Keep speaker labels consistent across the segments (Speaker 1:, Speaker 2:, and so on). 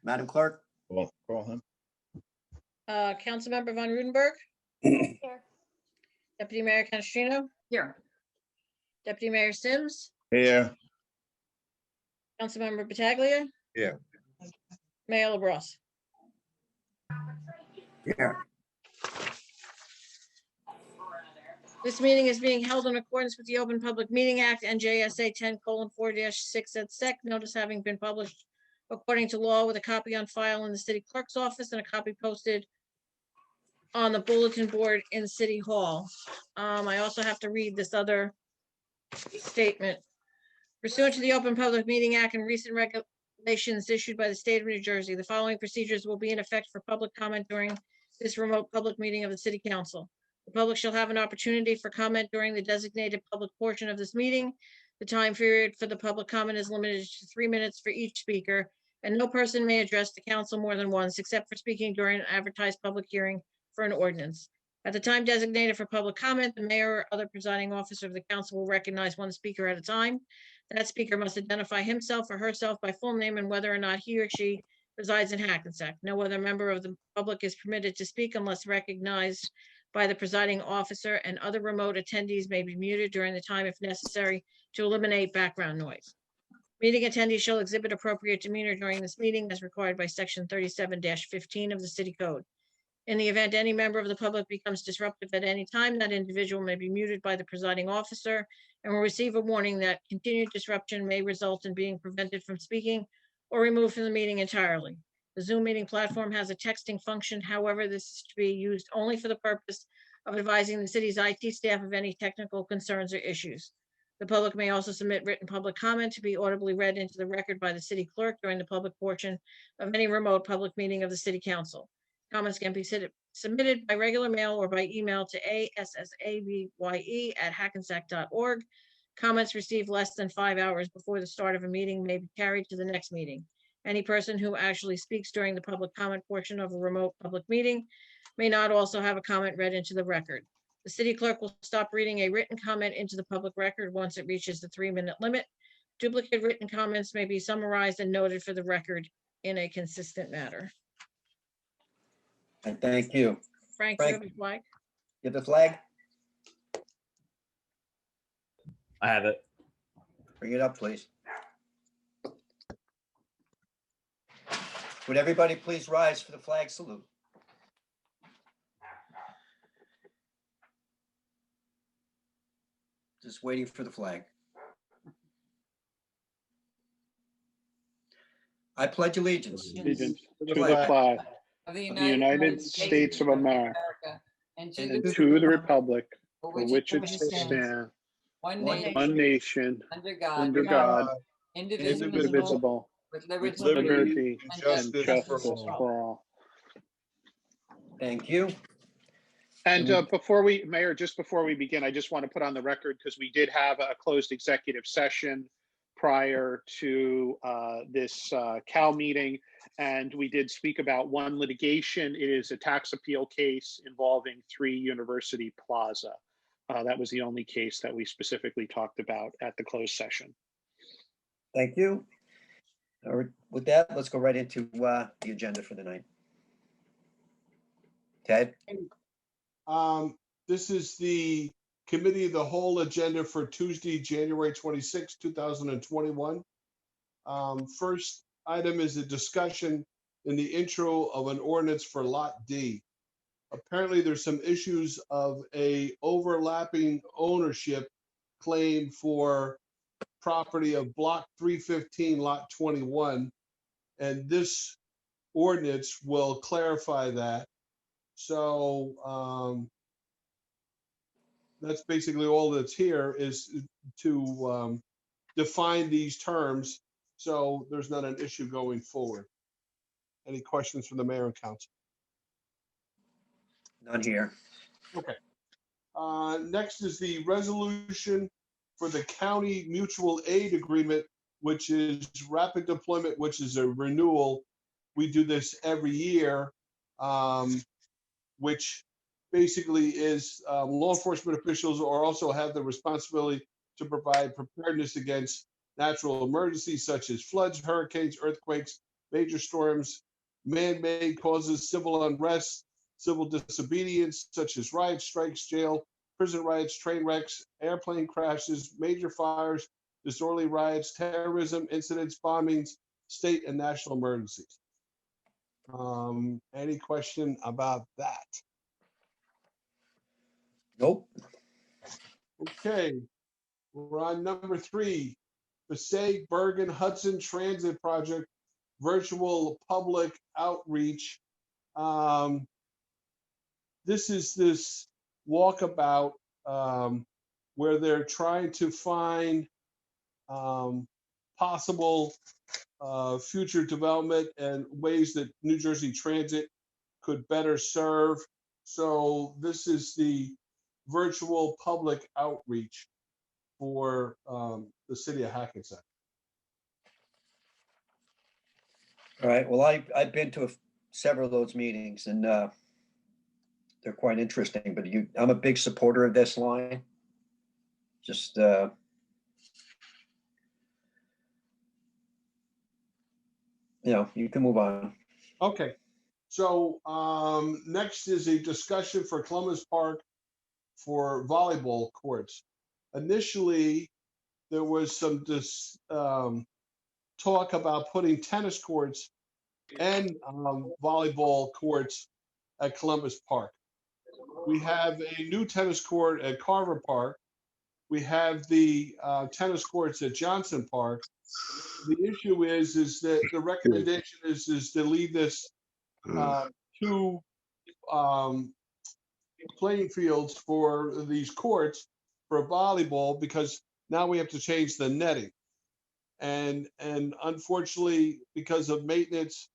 Speaker 1: Madam Clerk?
Speaker 2: Call him.
Speaker 3: Councilmember Von Rudenberg,
Speaker 4: Here.
Speaker 3: Deputy Mayor Canestrino,
Speaker 4: Here.
Speaker 3: Deputy Mayor Sims,
Speaker 2: Here.
Speaker 3: Councilmember Pataglia.
Speaker 2: Here.
Speaker 3: Mayor LaBrus.
Speaker 1: Here.
Speaker 3: This meeting is being held in accordance with the Open Public Meeting Act, NJSA 10:4-6 et sec. Notice having been published according to law with a copy on file in the city clerk's office and a copy posted on the bulletin board in City Hall. I also have to read this other statement. Pursuant to the Open Public Meeting Act and recent regulations issued by the state of New Jersey, the following procedures will be in effect for public comment during this remote public meeting of the City Council. The public shall have an opportunity for comment during the designated public portion of this meeting. The time period for the public comment is limited to 3 minutes for each speaker, and no person may address the council more than once, except for speaking during an advertised public hearing for an ordinance. At the time designated for public comment, the mayor or other presiding officer of the council will recognize one speaker at a time. That speaker must identify himself or herself by full name and whether or not he or she resides in Hackensack. No other member of the public is permitted to speak unless recognized by the presiding officer, and other remote attendees may be muted during the time if necessary to eliminate background noise. Meeting attendees shall exhibit appropriate demeanor during this meeting as required by section 37-15 of the city code. In the event any member of the public becomes disruptive at any time, that individual may be muted by the presiding officer and will receive a warning that continued disruption may result in being prevented from speaking or removed from the meeting entirely. The Zoom meeting platform has a texting function. However, this is to be used only for the purpose of advising the city's IT staff of any technical concerns or issues. The public may also submit written public comment to be audibly read into the record by the city clerk during the public portion of any remote public meeting of the City Council. Comments can be submitted by regular mail or by email to assabye@hackensack.org. Comments received less than 5 hours before the start of a meeting may be carried to the next meeting. Any person who actually speaks during the public comment portion of a remote public meeting may not also have a comment read into the record. The city clerk will stop reading a written comment into the public record once it reaches the 3-minute limit. Duplicate written comments may be summarized and noted for the record in a consistent manner.
Speaker 1: And thank you.
Speaker 3: Frank, do you have a flag?
Speaker 1: You have the flag?
Speaker 5: I have it.
Speaker 1: Bring it up, please. Would everybody please rise for the flag salute? Just waiting for the flag. I pledge allegiance
Speaker 6: Allegiance to the flag of the United States of America and to the republic for which it stands,
Speaker 4: One
Speaker 6: one nation,
Speaker 4: under God,
Speaker 6: under God,
Speaker 4: indivisible,
Speaker 6: indivisible,
Speaker 4: with
Speaker 6: with
Speaker 4: liberty
Speaker 6: liberty
Speaker 4: and
Speaker 6: and justice
Speaker 4: for all.
Speaker 6: for all.
Speaker 1: Thank you.
Speaker 6: And Mayor, just before we begin, I just want to put on the record, because we did have a closed executive session prior to this Cal meeting, and we did speak about one litigation. It is a tax appeal case involving 3 University Plaza. That was the only case that we specifically talked about at the closed session.
Speaker 1: Thank you. All right, with that, let's go right into the agenda for the night. Ted?
Speaker 7: This is the Committee of the Whole agenda for Tuesday, January 26, 2021. First item is a discussion in the intro of an ordinance for Lot D. Apparently, there's some issues of a overlapping ownership claim for property of Block 315, Lot 21, and this ordinance will clarify that. So that's basically all that's here, is to define these terms, so there's not an issue going forward. Any questions from the mayor and council?
Speaker 1: None here.
Speaker 7: Okay. Next is the resolution for the county mutual aid agreement, which is rapid deployment, which is a renewal. We do this every year, which basically is law enforcement officials also have the responsibility to provide preparedness against natural emergencies such as floods, hurricanes, earthquakes, major storms, man-made causes, civil unrest, civil disobedience such as riots, strikes, jail, prison riots, train wrecks, airplane crashes, major fires, disorderly riots, terrorism, incidents, bombings, state and national emergencies. Any question about that?
Speaker 1: Nope.
Speaker 7: Okay, we're on number 3, Passaic Bergen Hudson Transit Project virtual public outreach. This is this walkabout where they're trying to find possible future development and ways that New Jersey Transit could better serve. So this is the virtual public outreach for the city of Hackensack.
Speaker 1: All right. Well, I've been to several of those meetings, and they're quite interesting. But I'm a big supporter of this line. Just you can move on.
Speaker 7: Okay, so next is a discussion for Columbus Park for volleyball courts. Initially, there was some talk about putting tennis courts and volleyball courts at Columbus Park. We have a new tennis court at Carver Park. We have the tennis courts at Johnson Park. The issue is that the recommendation is to leave this 2 playing fields for these courts for volleyball, because now we have to change the netting. And unfortunately, because of maintenance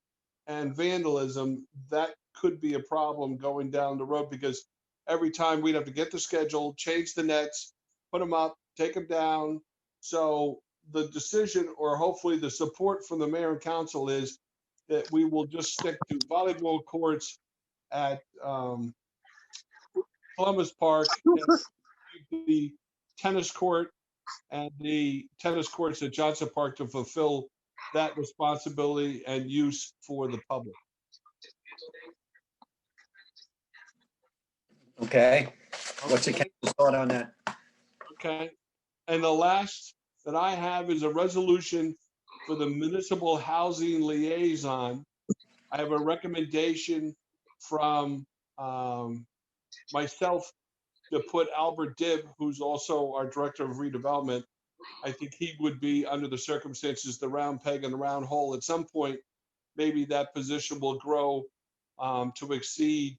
Speaker 7: and vandalism, that could be a problem going down the road, because every time we'd have to get the schedule, change the nets, put them up, take them down. So the decision, or hopefully the support from the mayor and council, is that we will just stick to volleyball courts at Columbus Park, and the tennis court and the tennis courts at Johnson Park to fulfill that responsibility and use for the public.
Speaker 1: Okay. What's the council's thought on that?
Speaker 7: Okay. And the last that I have is a resolution for the municipal housing liaison. I have a recommendation from myself to put Albert Dibb, who's also our director of redevelopment. I think he would be, under the circumstances, the round peg in the round hole. At some point, maybe that position will grow to exceed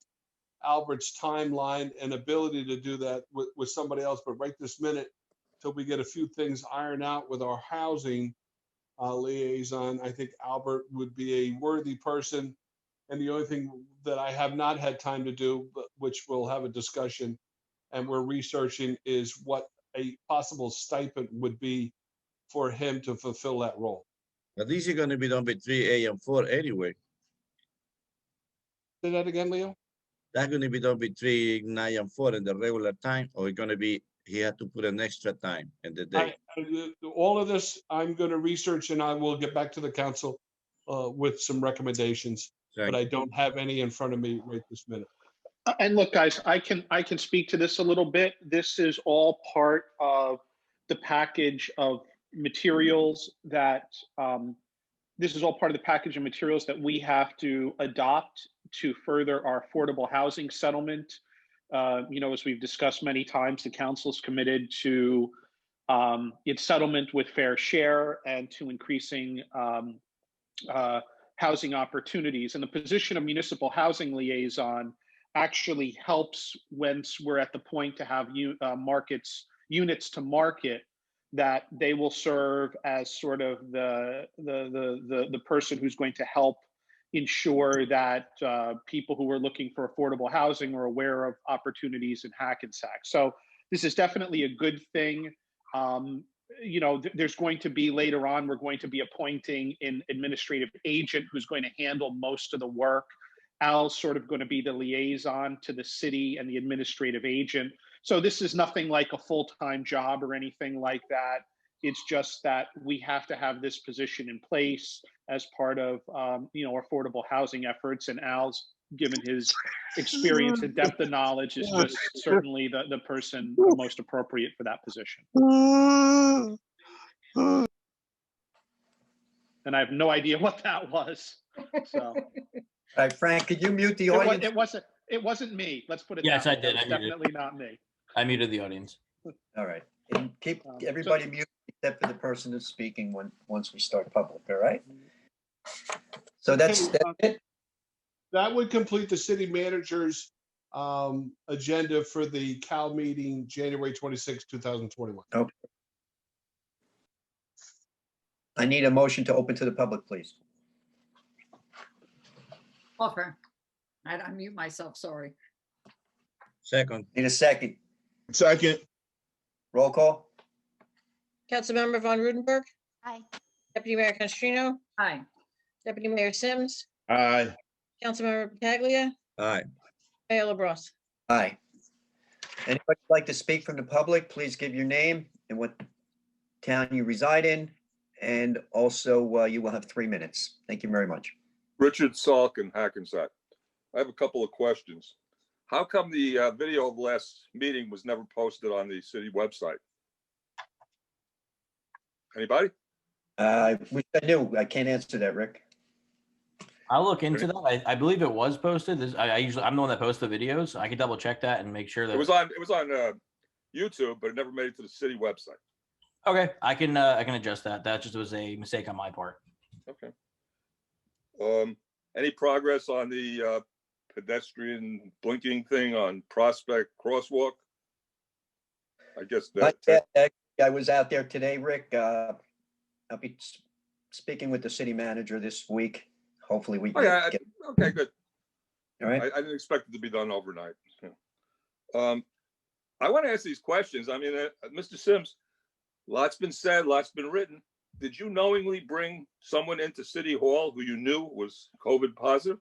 Speaker 7: Albert's timeline and ability to do that with somebody else. But right this minute, till we get a few things ironed out with our housing liaison, I think Albert would be a worthy person. And the only thing that I have not had time to do, but which we'll have a discussion and we're researching, is what a possible stipend would be for him to fulfill that role.
Speaker 2: But this is going to be done between 8 and 4 anyway.
Speaker 7: Say that again, Leo?
Speaker 2: That's going to be done between 9 and 4 in the regular time, or it's going to be, he had to put an extra time in the day.
Speaker 7: All of this, I'm going to research, and I will get back to the council with some recommendations, but I don't have any in front of me right this minute.
Speaker 6: And look, guys, I can speak to this a little bit. This is all part of the package of materials that we have to adopt to further our affordable housing settlement. As we've discussed many times, the council's committed to its settlement with fair share and to increasing housing opportunities. And the position of municipal housing liaison actually helps once we're at the point to have units to market, that they will serve as sort of the person who's going to help ensure that people who are looking for affordable housing are aware of opportunities in Hackensack. So this is definitely a good thing. There's going to be, later on, we're going to be appointing an administrative agent who's going to handle most of the work. Al's sort of going to be the liaison to the city and the administrative agent. So this is nothing like a full-time job or anything like that. It's just that we have to have this position in place as part of, affordable housing efforts. And Al's, given his experience and depth of knowledge, is just certainly the person most appropriate for that position. And I have no idea what that was. So
Speaker 1: All right, Frank, could you mute the audience?
Speaker 6: it wasn't me. Let's put it
Speaker 5: Yes,
Speaker 6: that
Speaker 5: I
Speaker 6: way.
Speaker 5: did.
Speaker 6: That was
Speaker 5: I muted.
Speaker 6: definitely not me.
Speaker 5: I muted the audience.
Speaker 1: All right. And keep everybody muted except for the person who's speaking once we start public, all right? So that's it.
Speaker 7: That would complete the city manager's agenda for the Cal meeting, January 26, 2021.
Speaker 1: Okay. I need a motion to open to the public, please.
Speaker 4: Offer. I had to unmute myself, sorry.
Speaker 2: Second,
Speaker 1: Need a second.
Speaker 7: Second.
Speaker 1: Roll call.
Speaker 3: Councilmember Von Rudenberg,
Speaker 8: Aye.
Speaker 3: Deputy Mayor Canestrino,
Speaker 4: Aye.
Speaker 3: Deputy Mayor Sims,
Speaker 7: Aye.
Speaker 3: Councilmember Pataglia,
Speaker 2: aye.
Speaker 3: Mayor LaBrus.
Speaker 1: Aye. Anybody like to speak from the public, please give your name and what town you reside in. And also, you will have 3 minutes. Thank you very much.
Speaker 9: Richard Salk in Hackensack. I have a couple of questions. How come the video of the last meeting was never posted on the city website? Anybody?
Speaker 1: Wish I knew. I can't answer that, Rick.
Speaker 5: I'll look into that. I believe it was posted. I'm the one that posts the videos. I can double check that and make sure that
Speaker 9: It was on YouTube, but it never made it to the city website.
Speaker 5: Okay, I can adjust that. That just was a mistake on my part.
Speaker 9: Okay. Any progress on the pedestrian blinking thing on Prospect Crosswalk? I guess
Speaker 1: Not
Speaker 9: that.
Speaker 1: yet. I was out there today, Rick. I'll be speaking with the city manager this week. Hopefully we can get.
Speaker 9: Okay, good.
Speaker 1: All right.
Speaker 9: I didn't expect it to be done overnight. I want to ask these questions. I mean, Mr. Sims, lots been said, lots been written. Did you knowingly bring someone into City Hall who you knew was COVID positive?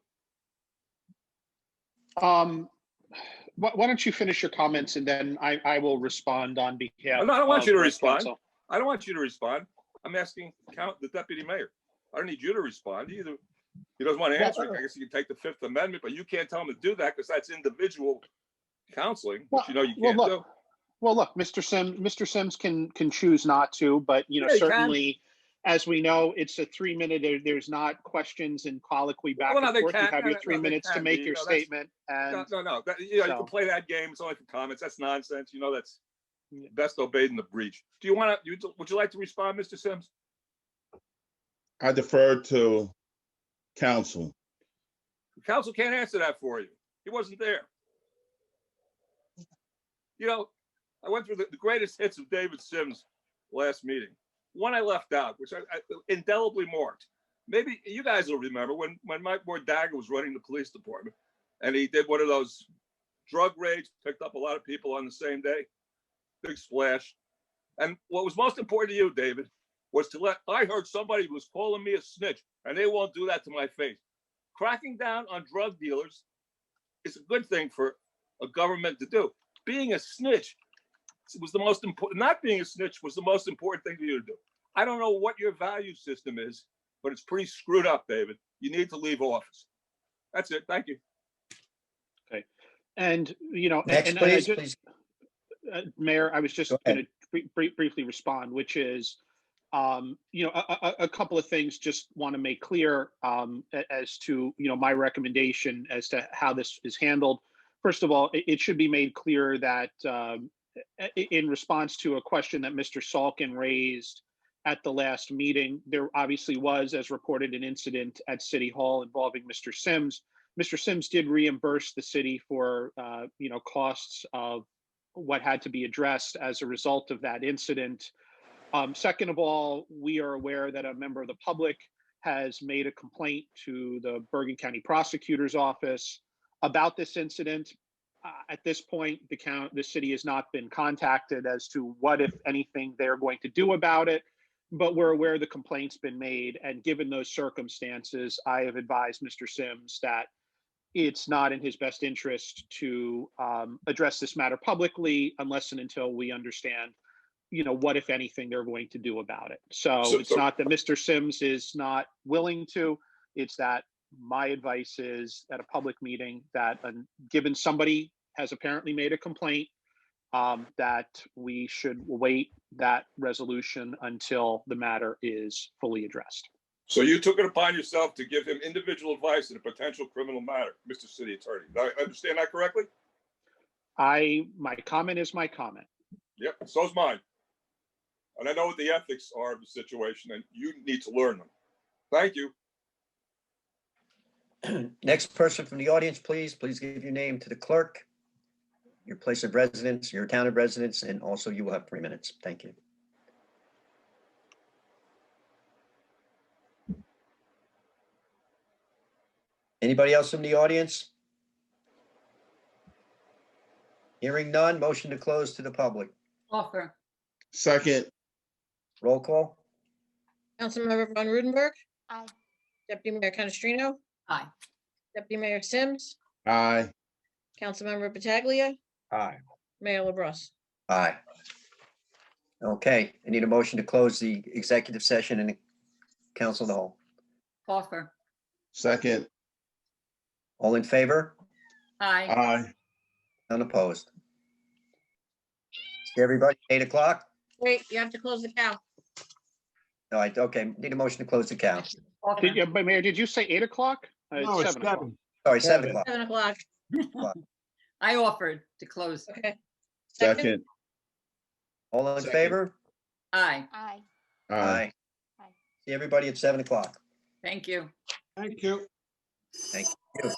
Speaker 6: Why don't you finish your comments and then I will respond on behalf.
Speaker 9: No, I don't want you to
Speaker 6: of
Speaker 9: respond.
Speaker 6: council.
Speaker 9: I don't want you to respond. I'm asking the deputy mayor. I don't need you to respond either. He doesn't want to answer. I guess you can take the Fifth Amendment, but you can't tell him to do that because that's individual counseling, which you know you can't do.
Speaker 6: Well, look, Mr. Sims can choose not to, but
Speaker 9: Yeah, he
Speaker 6: certainly, as we know, it's a 3-minute. There's not questions and colloquy back and forth. You have your 3 minutes to make your statement. And
Speaker 9: No. You can play that game. It's only for comments. That's nonsense. You know that's best obeyed in the breach. Do you want to? Would you like to respond, Mr. Sims?
Speaker 10: I defer to council.
Speaker 9: Council can't answer that for you. He wasn't there. You know, I went through the greatest hits of David Sims last meeting. One I left out, which I indelibly marked. Maybe you guys will remember when Mike Dagger was running the police department and he did one of those drug raids, picked up a lot of people on the same day, big splash. And what was most important to you, David, was I heard somebody was calling me a snitch and they won't do that to my face. Cracking down on drug dealers is a good thing for a government to do. Being a snitch was the most important. Not being a snitch was the most important thing for you to do. I don't know what your value system is, but it's pretty screwed up, David. You need to leave office. That's it. Thank you.
Speaker 6: okay, and
Speaker 1: Next, please.
Speaker 6: Mayor, I was just going to briefly respond, which is, a couple of things. Just want to make clear as to my recommendation as to how this is handled. First of all, it should be made clear that in response to a question that Mr. Salkin raised at the last meeting, there obviously was, as reported, an incident at City Hall involving Mr. Sims. Mr. Sims did reimburse the city for, costs of what had to be addressed as a result of that incident. Second of all, we are aware that a member of the public has made a complaint to the Bergen County Prosecutor's Office about this incident. At this point, the city has not been contacted as to what, if anything, they're going to do about it, but we're aware the complaint's been made. And given those circumstances, I have advised Mr. Sims that it's not in his best interest to address this matter publicly unless and until we understand what, if anything, they're going to do about it. So
Speaker 9: So-
Speaker 6: it's not that Mr. Sims is not willing to, it's that my advice is at a public meeting that, given somebody has apparently made a complaint, that we should wait that resolution until the matter is fully addressed.
Speaker 9: So you took it upon yourself to give him individual advice in a potential criminal matter, Mr. City Attorney. Did I understand that correctly?
Speaker 6: My comment is my comment.
Speaker 9: Yep, so's mine. And I know what the ethics are of the situation, and you need to learn them. Thank you.
Speaker 1: Next person from the audience, please give your name to the clerk, your place of residence, your town of residence, and also you will have 3 minutes. Thank you. Anybody else from the audience? Hearing none, motion to close to the public.
Speaker 4: Offer.
Speaker 10: Second,
Speaker 1: Roll call?
Speaker 3: Councilmember Von Rudenberg.
Speaker 8: Aye.
Speaker 3: Deputy Mayor Canestrino.
Speaker 4: Aye.
Speaker 3: Deputy Mayor Sims.
Speaker 10: aye.
Speaker 3: Councilmember Pataglia.
Speaker 1: Aye.
Speaker 3: Mayor LaBrus.
Speaker 1: Aye. Okay, I need a motion to close the executive session and the council of the whole.
Speaker 4: Offer.
Speaker 10: Second,
Speaker 1: All in favor?
Speaker 4: Aye.
Speaker 10: aye.
Speaker 1: Unopposed? See everybody, 8 o'clock?
Speaker 3: Wait, you have to close the cow.
Speaker 1: All right, okay, need a motion to close the count.
Speaker 4: Offer.
Speaker 6: But Mayor, did you say 8 o'clock?
Speaker 7: No, it's
Speaker 6: 7 o'clock.
Speaker 7: 7.
Speaker 1: Sorry, 7
Speaker 7: Seven.
Speaker 1: o'clock.
Speaker 3: 7 o'clock.
Speaker 4: I offered to close.
Speaker 3: Okay.
Speaker 10: Second,
Speaker 1: All in
Speaker 7: Second.
Speaker 1: favor?
Speaker 4: Aye.
Speaker 8: Aye.
Speaker 10: aye.
Speaker 1: See everybody at 7 o'clock.
Speaker 4: Thank you.
Speaker 7: Thank you.
Speaker 1: Thank you.